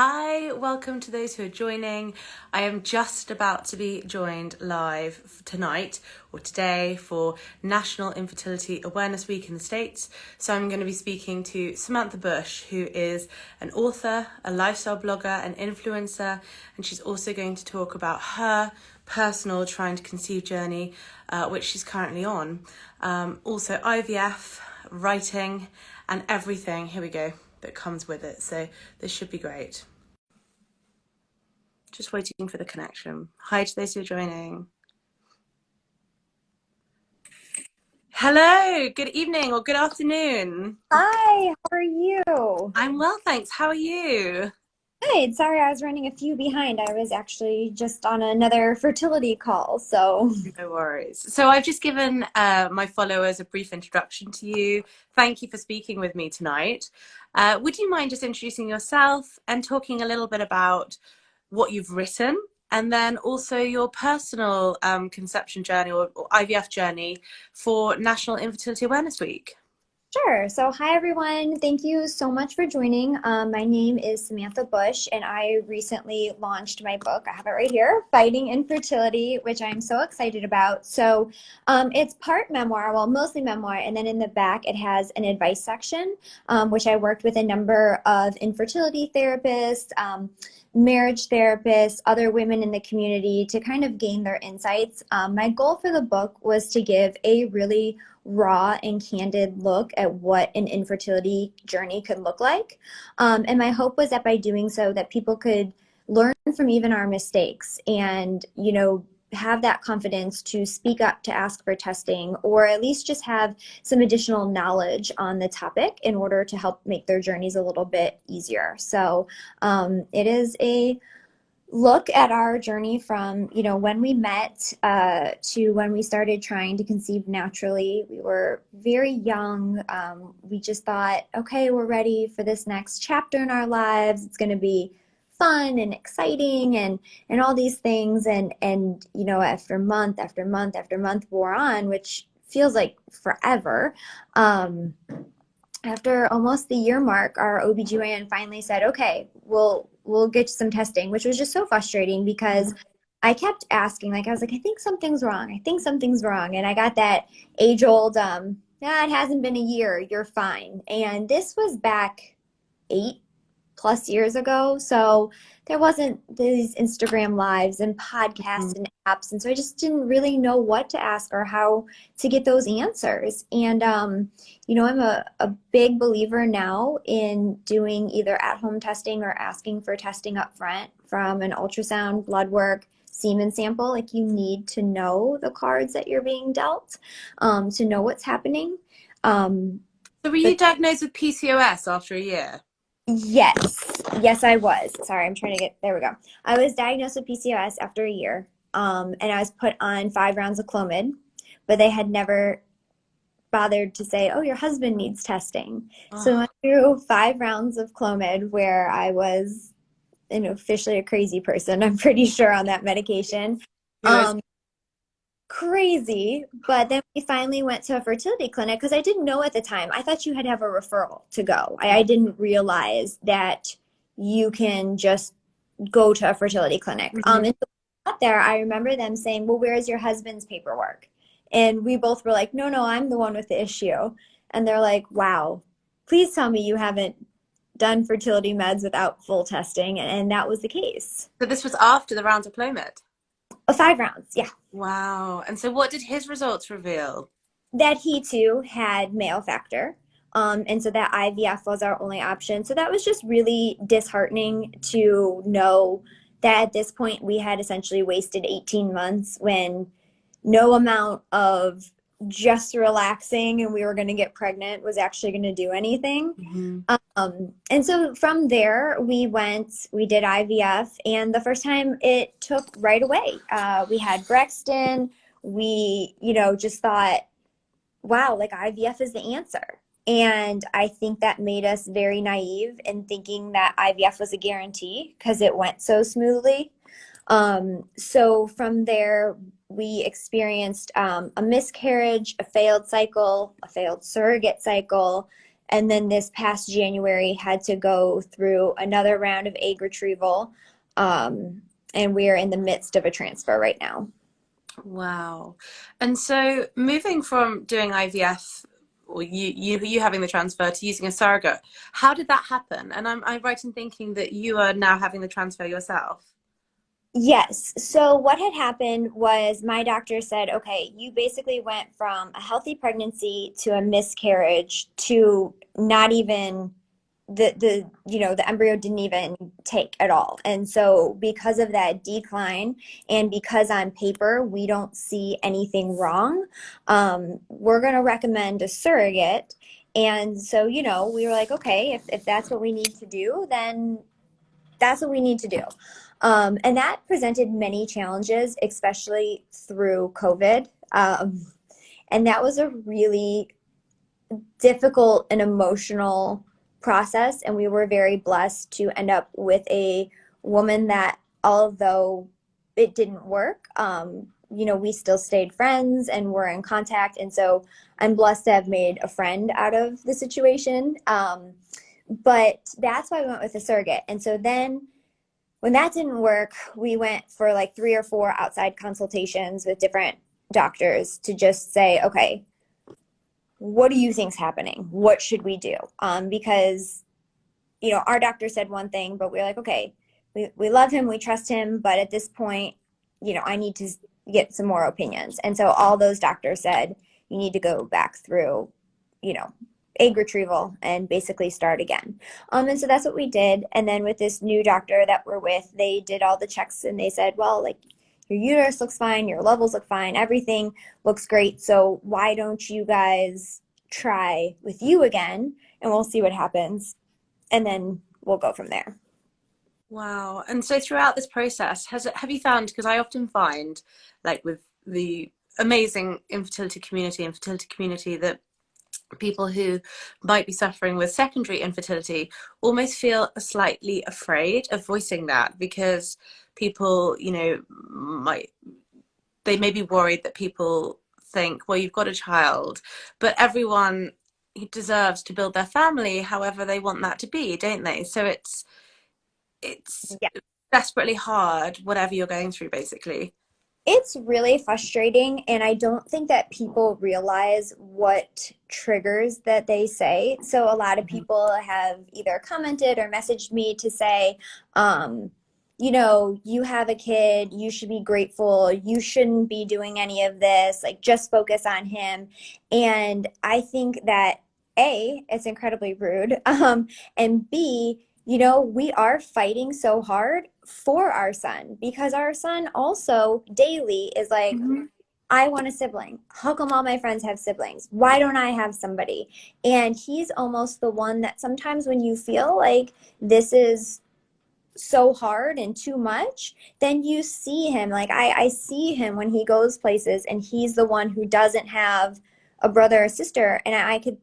Hi, welcome to those who are joining. I am just about to be joined live tonight or today for National Infertility Awareness Week in the States. So I'm going to be speaking to Samantha Busch, who is an author, a lifestyle blogger, an influencer, and she's also going to talk about her personal trying to conceive journey, which she's currently on. Also IVF, writing, and everything. Here we go. That comes with it. So this should be great. Just waiting for the connection. Hi to those who are joining. Hello, good evening or good afternoon. Hi, how are you? I'm well, thanks. How are you? Good. Sorry, I was running a few behind. I was actually just on another fertility call, so. No worries. So I've just given my followers a brief introduction to you. Thank you for speaking with me tonight. Would you mind just introducing yourself and talking a little bit about what you've written and then also your personal conception journey or IVF journey for National Infertility Awareness Week? Sure. So, hi everyone. Thank you so much for joining. My name is Samantha Busch, and I recently launched my book. I have it right here, Fighting Infertility, which I'm so excited about. So, it's part memoir, well, mostly memoir, and then in the back it has an advice section, which I worked with a number of infertility therapists, marriage therapists, other women in the community to kind of gain their insights. My goal for the book was to give a really raw and candid look at what an infertility journey could look like. And my hope was that by doing so that people could learn from even our mistakes and, have that confidence to speak up, to ask for testing, or at least just have some additional knowledge on the topic in order to help make their journeys a little bit easier. So it is a look at our journey from when we met to when we started trying to conceive naturally. We were very young. We just thought, okay, we're ready for this next chapter in our lives. It's going to be fun and exciting and all these things, and after month after month after month wore on, which feels like forever. After almost the year mark, our OBGYN finally said, okay, we'll get some testing, which was just so frustrating because I kept asking, I was like, I think something's wrong. I think something's wrong. And I got that age old, it hasn't been a year, you're fine. And this was back 8+ years ago. So there wasn't these Instagram lives and podcasts and apps. And so I just didn't really know what to ask or how to get those answers. And, I'm a big believer now in doing either at-home testing or asking for testing up front from an ultrasound, blood work, semen sample. Like, you need to know the cards that you're being dealt, to know what's happening. So were you diagnosed with PCOS after a year? Yes, I was. Sorry, I'm trying to there we go. I was diagnosed with PCOS after a year, and I was put on 5 rounds of Clomid, but they had never bothered to say, oh, your husband needs testing. So I went through 5 rounds of Clomid where I was, officially a crazy person, I'm pretty sure, on that medication. Crazy. But then we finally went to a fertility clinic because I didn't know at the time. I thought you had to have a referral to go. I didn't realize that you can just go to a fertility clinic. And so got there, I remember them saying, well, where's your husband's paperwork? And we both were like, no, I'm the one with the issue. And they're like, wow, please tell me you haven't done fertility meds without full testing. And that was the case. So this was after the rounds of Clomid? 5 rounds, yeah. Wow. And so what did his results reveal? That he too had male factor. And so that IVF was our only option. So that was just really disheartening to know that at this point we had essentially wasted 18 months when no amount of just relaxing and we were going to get pregnant was actually going to do anything. And so from there we did IVF, and the first time it took right away. We had Brexton. We, just thought, wow, like IVF is the answer. And I think that made us very naive in thinking that IVF was a guarantee because it went so smoothly. So from there, we experienced a miscarriage, a failed cycle, a failed surrogate cycle, And then this past January had to go through another round of egg retrieval. And we are in the midst of a transfer right now. Wow. And so moving from doing IVF or you having the transfer to using a surrogate, how did that happen? And I'm right in thinking that you are now having the transfer yourself. Yes. So what had happened was my doctor said, okay, you basically went from a healthy pregnancy to a miscarriage to not even the embryo didn't even take at all. And so because of that decline and because on paper we don't see anything wrong, we're going to recommend a surrogate. And so, we were like, okay, if that's what we need to do, then that's what we need to do. And that presented many challenges, especially through COVID. And that was a really difficult and emotional process. And we were very blessed to end up with a woman that, although it didn't work, we still stayed friends and were in contact. And so I'm blessed to have made a friend out of the situation. But that's why we went with a surrogate. And so then when that didn't work, we went for like 3 or 4 outside consultations with different doctors to just say, okay, what do you think's happening? What should we do? Because, our doctor said one thing, but we were like, okay, we love him, we trust him, but at this point, I need to get some more opinions. And so all those doctors said, you need to go back through, egg retrieval and basically start again. And so that's what we did. And then with this new doctor that we're with, they did all the checks and they said, well, like, your uterus looks fine, your levels look fine, everything looks great. So why don't you guys try with you again and we'll see what happens. And then we'll go from there. Wow. And so throughout this process, have you found, because I often find, like with the amazing infertility community, that people who might be suffering with secondary infertility almost feel slightly afraid of voicing that because people, they may be worried that people think, well, you've got a child, but everyone deserves to build their family however they want that to be, don't they? So it's Yeah. desperately hard, whatever you're going through, basically. It's really frustrating, and I don't think that people realize what triggers that they say. So a lot of people have either commented or messaged me to say, you have a kid, you should be grateful, you shouldn't be doing any of this, like just focus on him. And I think that A, it's incredibly rude, and B, we are fighting so hard for our son because our son also daily is like, Mm-hmm. I want a sibling. How come all my friends have siblings? Why don't I have somebody? And he's almost the one that sometimes when you feel like this is so hard and too much, then you see him. Like I see him when he goes places and he's the one who doesn't have a brother or sister. And I could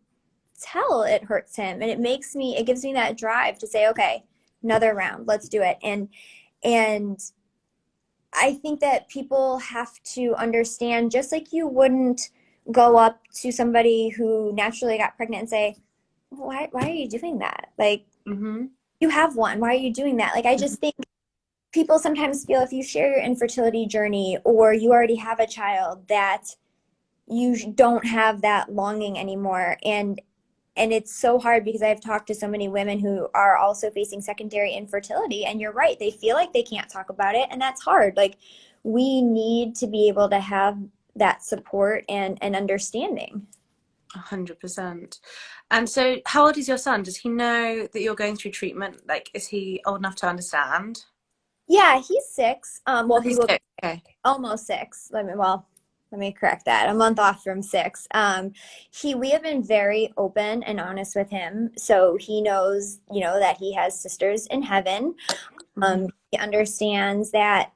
tell it hurts him, and it gives me that drive to say, okay, another round, let's do it. And I think that people have to understand, just like you wouldn't go up to somebody who naturally got pregnant and say, why are you doing that? Like, Mm-hmm. you have one, why are you doing that? Like, I just think people sometimes feel if you share your infertility journey or you already have a child that you don't have that longing anymore. And it's so hard because I've talked to so many women who are also facing secondary infertility. And you're right, they feel like they can't talk about it. And that's hard. Like, we need to be able to have that support and understanding. 100%. And so, how old is your son? Does he know that you're going through treatment? Like, is he old enough to understand? Yeah, he's 6. Oh, Well, he he's will be 6. Okay. almost 6. Let me correct that. A month off from 6. We have been very open and honest with him. So he knows, that he has sisters in heaven. Mm-hmm. He understands that,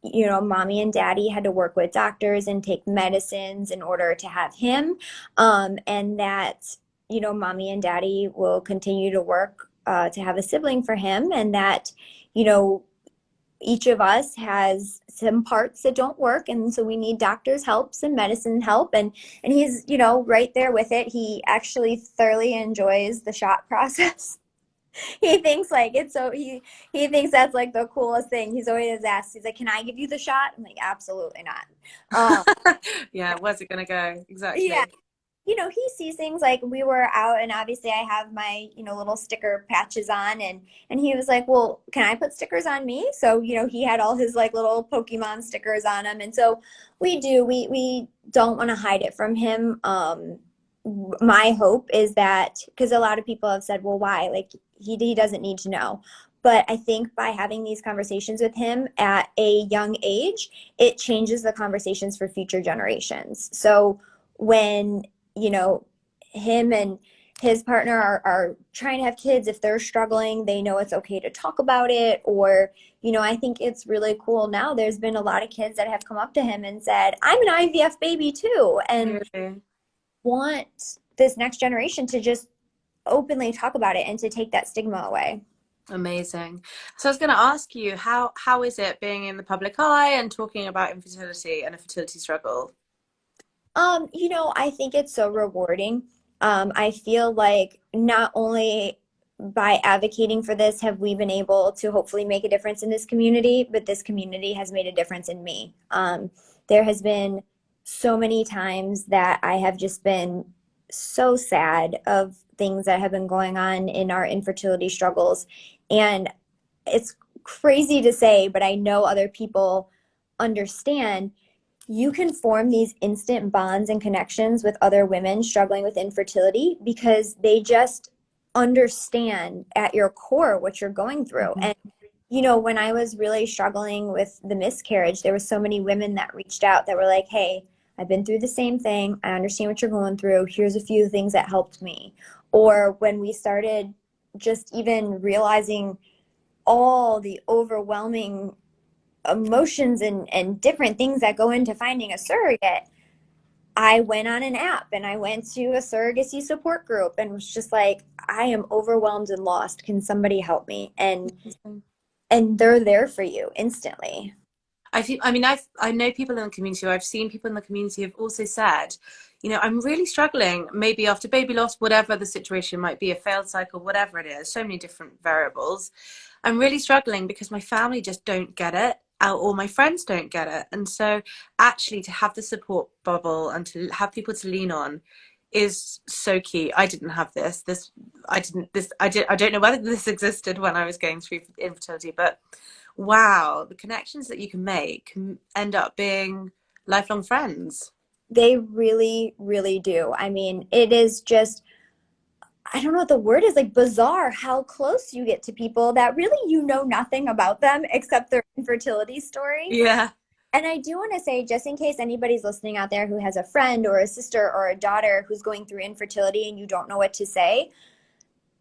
mommy and daddy had to work with doctors and take medicines in order to have him. And that, mommy and daddy will continue to work to have a sibling for him. And that, each of us has some parts that don't work, and so we need doctors' helps and medicine help, and he's, you know, right there with it. He actually thoroughly enjoys the shot process. He thinks like it's so he thinks that's like the coolest thing. He's always asked, he's like, "Can I give you the shot?" I'm like, "Absolutely not." Yeah, where's it gonna go? Yeah, Exactly. you know, he sees things like we were out and obviously I have my, you know, little sticker patches on, and he was like, "Well, can I put stickers on me?" So, you know, he had all his like little Pokemon stickers on him. And so we don't want to hide it from him. My hope is that, because a lot of people have said, "Well, why?" Like he doesn't need to know. But I think by having these conversations with him at a young age, it changes the conversations for future generations. So when, you know, him and his partner are trying to have kids, if they're struggling, they know it's okay to talk about it. Or, you know, I think it's really cool now. There's been a lot of kids that have come up to him and said, "I'm an IVF baby too," and Really want this next generation to just openly talk about it and to take that stigma away. amazing. So I was gonna ask you, how is it being in the public eye and talking about infertility and a fertility struggle? You know, I think it's so rewarding. I feel like not only by advocating for this have we been able to hopefully make a difference in this community, but this community has made a difference in me. There has been so many times that I have just been so sad of things that have been going on in our infertility struggles. And it's crazy to say, but I know other people understand. You can form these instant bonds and connections with other women struggling with infertility because they just understand at your core what you're going through. Mhm. And, you know, when I was really struggling with the miscarriage, there were so many women that reached out that were like, "Hey, I've been through the same thing. I understand what you're going through. Here's a few things that helped me." Or when we started just even realizing all the overwhelming emotions and different things that go into finding a surrogate, I went on an app and I went to a surrogacy support group and was just like, "I am overwhelmed and lost. Can somebody help me?" And they're there for you instantly. I know people in the community, or I've seen people in the community have also said, I'm really struggling, maybe after baby loss, whatever the situation might be, a failed cycle, whatever it is, so many different variables. I'm really struggling because my family just don't get it, or my friends don't get it. And so actually to have the support bubble and to have people to lean on is so key. I didn't have I don't know whether this existed when I was going through infertility, but wow, the connections that you can make can end up being lifelong friends. They really, really do. I mean, it is just, I don't know what the word is, like bizarre how close you get to people that really you know nothing about them except their infertility story. Yeah. And I do want to say, just in case anybody's listening out there who has a friend or a sister or a daughter who's going through infertility and you don't know what to say,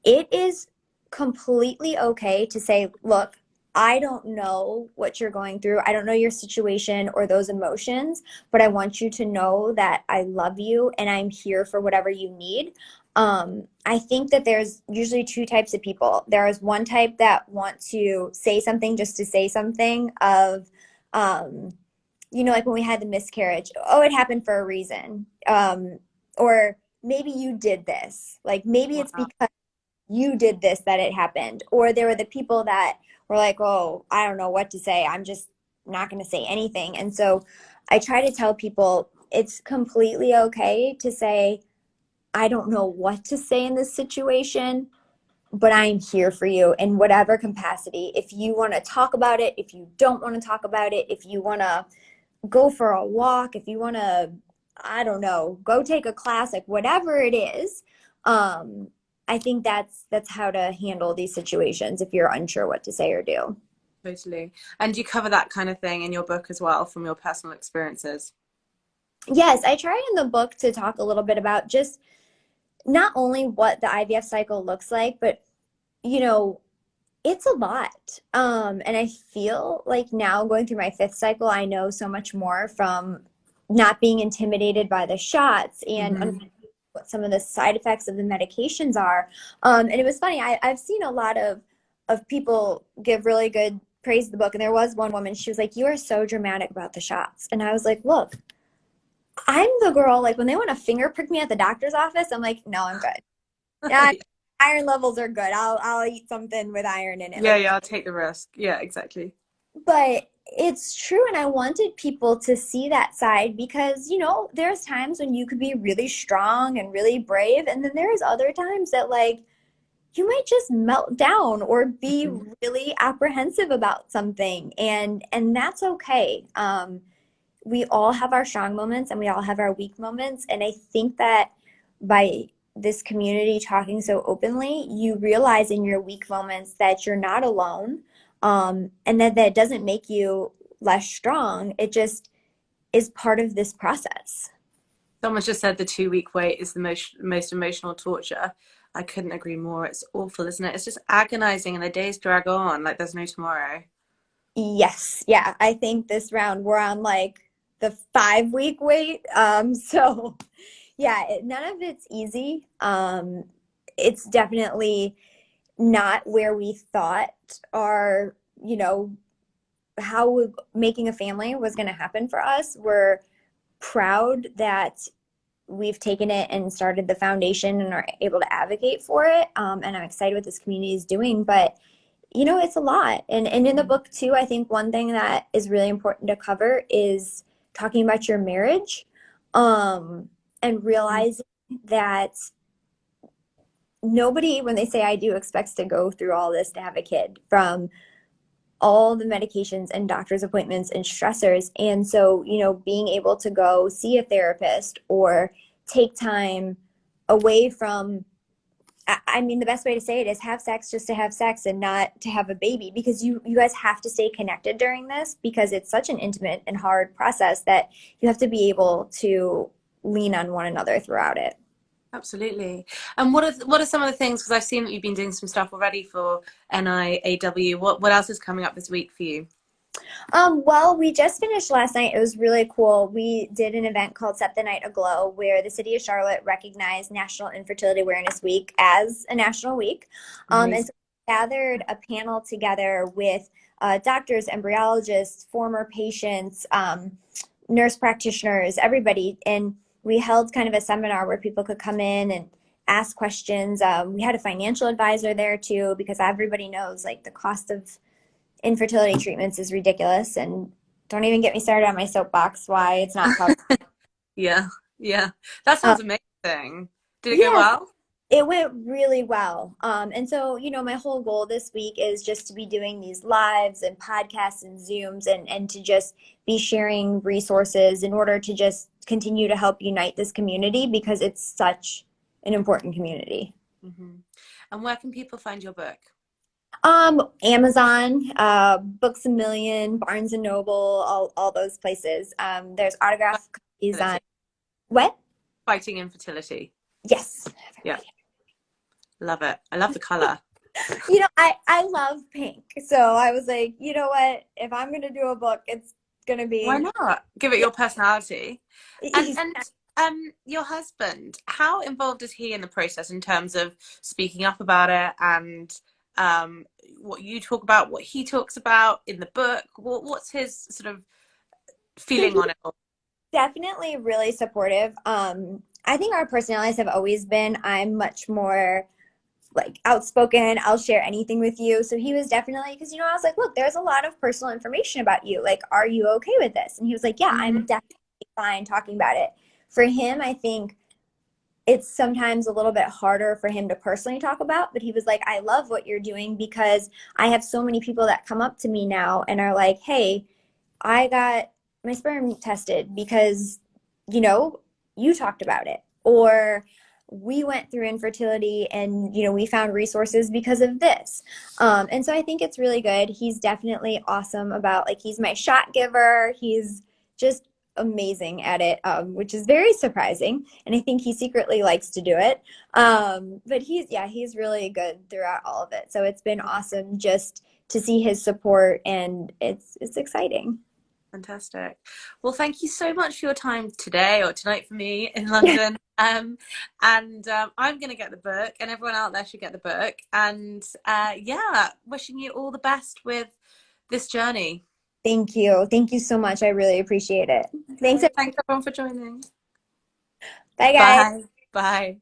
it is completely okay to say, "Look, I don't know what you're going through. I don't know your situation or those emotions, but I want you to know that I love you and I'm here for whatever you need." I think that there's usually two types of people. There is one type that want to say something just to say something of, um, you know, like when we had the miscarriage, "Oh, it happened for a reason." Or maybe you did this. Like maybe it's Wow. because you did this that it happened. Or there were the people that were like, "Oh, I don't know what to say. I'm just not going to say anything." And so I try to tell people it's completely okay to say, "I don't know what to say in this situation, but I'm here for you in whatever capacity. If you want to talk about it, if you don't want to talk about it, if you want to go for a walk, if you want to, I don't know, go take a class, like whatever it is." I think that's how to handle these situations if you're unsure what to say or do. Totally. And you cover that kind of thing in your book as well from your personal experiences. Yes, I try in the book to talk a little bit about just not only what the IVF cycle looks like, but, you know, it's a lot. And I feel like now going through my fifth cycle, I know so much more from not being intimidated by the shots and Hmm. what some of the side effects of the medications are. And it was funny, I've seen a lot of people give really good praised the book. And there was one woman, she was like, "You are so dramatic about the shots." And I was like, "Look, I'm the girl, like when they want to finger prick me at the doctor's office, I'm like, no, I'm good. Yeah, iron levels are good. I'll eat something with iron in it." Yeah, Like, yeah, I'll take the risk. Yeah, exactly. but it's true, and I wanted people to see that side because, there's times when you could be really strong and really brave, and then there's other times that like you might just melt down or be Mhm. really apprehensive about something, and that's okay. We all have our strong moments and we all have our weak moments. And I think that by this community talking so openly, you realize in your weak moments that you're not alone, and that doesn't make you less strong. It just is part of this process. Someone just said the 2 week wait is the most emotional torture. I couldn't agree more. It's awful, isn't it? It's just agonizing and the days drag on like there's no tomorrow. Yes, yeah, I think this round we're on like the 5 week wait. So yeah, none of it's easy. It's definitely not where we thought our, how making a family was going to happen for us. We're proud that we've taken it and started the foundation and are able to advocate for it. And I'm excited what this community is doing, but it's a lot. And in the book too, I think one thing that is really important to cover is talking about your marriage, and realizing that nobody, when they say I do, expects to go through all this to have a kid, from all the medications and doctor's appointments and stressors. And so, being able to go see a therapist or take time away from, I mean, the best way to say it is have sex just to have sex and not to have a baby, because you guys have to stay connected during this, because it's such an intimate and hard process that you have to be able to lean on one another throughout it. Absolutely. And what are some of the things, because I've seen that you've been doing some stuff already for NIAW. What else is coming up this week for you? Well, we just finished last night. It was really cool. We did an event called Set the Night Aglow, where the city of Charlotte recognized National Infertility Awareness Week as a national week. And Amazing. so we gathered a panel together with doctors, embryologists, former patients, nurse practitioners, everybody. And we held kind of a seminar where people could come in and ask questions. We had a financial advisor there too, because everybody knows like the cost of infertility treatments is ridiculous. And don't even get me started on my soapbox why it's not covered. Yeah, yeah. That Uh, sounds amazing. Did it go yes, well? it went really well. And so, my whole goal this week is just to be doing these lives and podcasts and Zooms, and to just be sharing resources in order to just continue to help unite this community, because it's such an important community. Hmm. And where can people find your book? Amazon, Books a Million, Barnes and Noble, all those places. There's autograph copies on Infertility. what? Fighting Infertility. Yes. Yeah, love it. I love the color. I love pink. So I was like, you know what? If I'm gonna do a book, it's gonna Why be, not? Give it yeah. your personality. And He's, and your husband, how involved is he in the process in terms of speaking up about it and um what you talk about, what he talks about in the book? What's his sort of so feeling he's on it all? definitely really supportive. I think our personalities have always been, I'm much more like outspoken. I'll share anything with you. So he was definitely, because I was like, look, there's a lot of personal information about you. Like, are you okay with this? And he was like, yeah, I'm Mhm. definitely fine talking about it. For him, I think it's sometimes a little bit harder for him to personally talk about, but he was like, I love what you're doing, because I have so many people that come up to me now and are like, hey, I got my sperm tested because, you know, you talked about it. Or we went through infertility and, we found resources because of this. And so I think it's really good. He's definitely awesome about, like, he's my shot giver. He's just amazing at it, which is very surprising. And I think he secretly likes to do it. But he's really good throughout all of it. So it's been awesome just to see his support, and it's exciting. Fantastic. Well, thank you so much for your time today or tonight for me in London. And I'm going to get the book, and everyone out there should get the book. And yeah, wishing you all the best with this journey. Thank you. Thank you so much. I really appreciate it. Thanks. Thanks everyone for joining. Bye, guys. Bye. Bye.